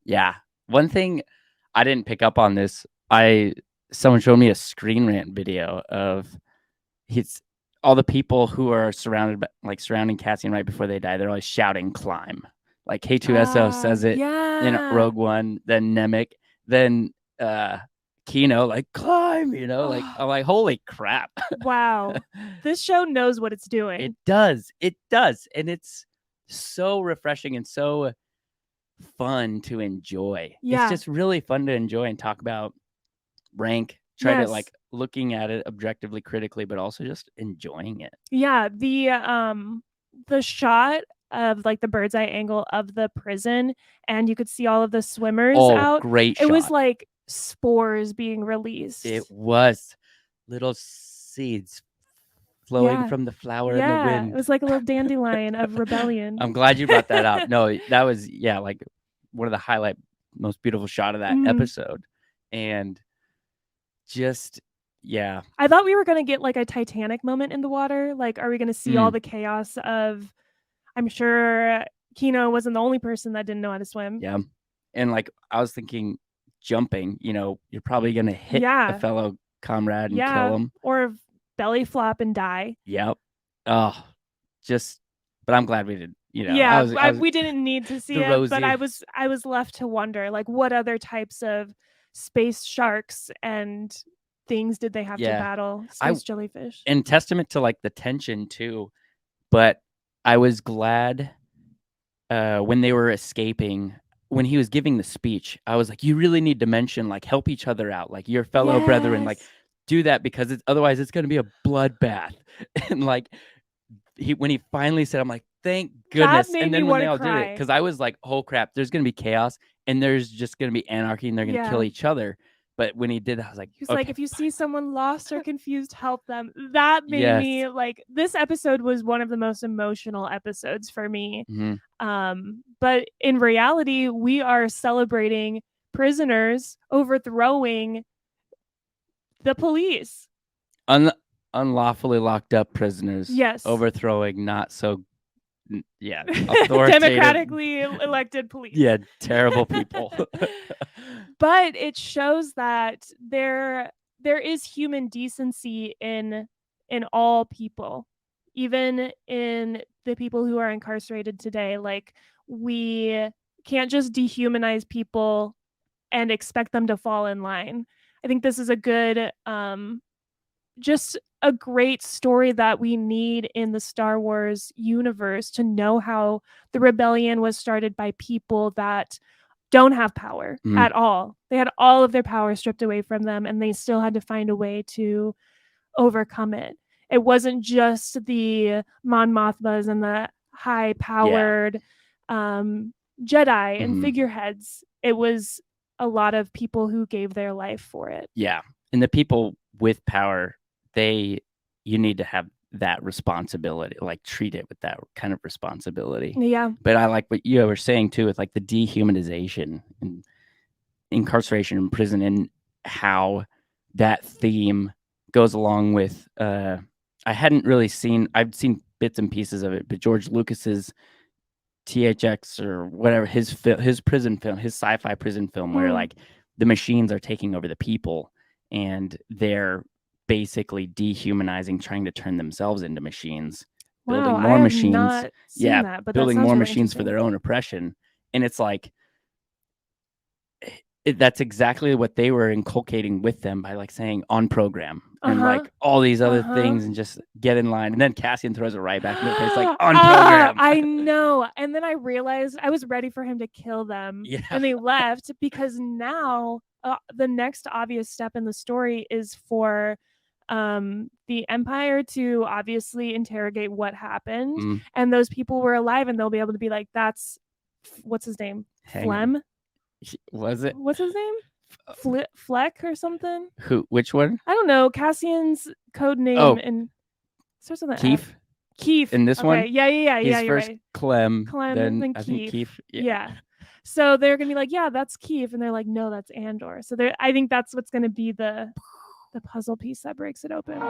Yeah. One thing I didn't pick up on this. Someone showed me a Screen Rant video of his all the people who are surrounding Cassian right before they die. They're always shouting "climb." Like K2SO says it in Yeah. Rogue One, then Nemec, then Kino, like climb. Like I'm like, holy crap! Wow. This show knows what it's It doing. does, and it's so refreshing and so fun to enjoy. It's Yeah. just really fun to enjoy and talk about rank, try to Yes. like looking at it objectively, critically, but also just enjoying it. Yeah, the shot of like the bird's eye angle of the prison and you could see all of the swimmers Oh, out. great It was shot. like spores being It released. was little seeds flowing Yeah. from the flower in the Yeah, it wind. was like a little dandelion of rebellion. I'm glad you brought that up. No, that was like one of the most beautiful shot of that Mhm. episode, and just yeah. I thought we were going to get like a Titanic moment in the water. Like, are we going to see all Mm, the chaos of? I'm sure Kino wasn't the only person that didn't know how to swim. yeah, and like I was thinking, jumping. You're probably gonna hit a Yeah, fellow comrade and kill yeah, him. or belly flop and die. Yep. Oh, just. But I'm glad we did. I Yeah, was. I was we didn't need to see the it, but Rosie. I was left to wonder, like, what other types of space sharks and things did they have to Yeah, battle? I Space jellyfish. and testament to like the tension too. But I was glad when they were escaping. When he was giving the speech, I was like, "You really need to mention like help each other out, like your fellow brethren, like Yes, do that because otherwise it's going to be a bloodbath." And like when he finally said, I'm like, thank that goodness. made And me then when want they to all did it, cry. because I was like, oh crap, there's gonna be chaos and there's just gonna be anarchy and they're gonna kill Yeah. each other. But when he did that, I was like, He was like, okay, if you fine. see someone lost or confused, help them. That made Yes. me like this episode was one of the most emotional episodes for me. Mm-hmm. But in reality, we are celebrating prisoners overthrowing the police. Un- Unlawfully locked up prisoners Yes. overthrowing not so yeah authoritative Democratically elected police. yeah terrible people. But it shows that there is human decency in all people, even in the people who are incarcerated today. Like, we can't just dehumanize people and expect them to fall in line. I think this is a good just a great story that we need in the Star Wars universe, to know how the rebellion was started by people that don't have power Mm, at all. They had all of their power stripped away from them and they still had to find a way to overcome it. It wasn't just the Mon Mothmas and the high yeah. powered Jedi and Mm-hmm. figureheads. It was a lot of people who gave their life for it. Yeah. And the people with power, you need to have that responsibility, like treat it with that kind of responsibility. Yeah. But I like what you were saying too, with like the dehumanization and incarceration in prison and how that theme goes along with I've seen bits and pieces of it, but George Lucas's THX or whatever his prison film, his sci-fi prison film, where Mm. like the machines are taking over the people and they're basically dehumanizing, trying to turn themselves into machines, Wow, building I more have machines. not seen Yeah, that, but that building sounds more really machines for interesting. their own oppression. And it's like that's exactly what they were inculcating with them by like saying on program and Uh-huh. like all these other Uh-huh. things and just get in line. And then Cassian throws it right back in their face, like on program. I know. And then I realized I was ready for him to kill them Yeah. when they left, because now the next obvious step in the story is for the Empire to obviously interrogate what happened, Mm, and those people were alive and they'll be able to be like, that's what's his name? hang on. Flem? Was it What's his name? Fleck or something? who? Which one? I don't know. Cassian's code name Oh, and starts with an F. Keith Keith. in this Okay. one. Yeah. He's You're first right. Clem, Clem, then then I think Keith. Keith. Yeah. Yeah. So they're gonna be like, yeah, that's Keith, and they're like, no, that's Andor. So I think that's what's gonna be the puzzle piece that breaks it open.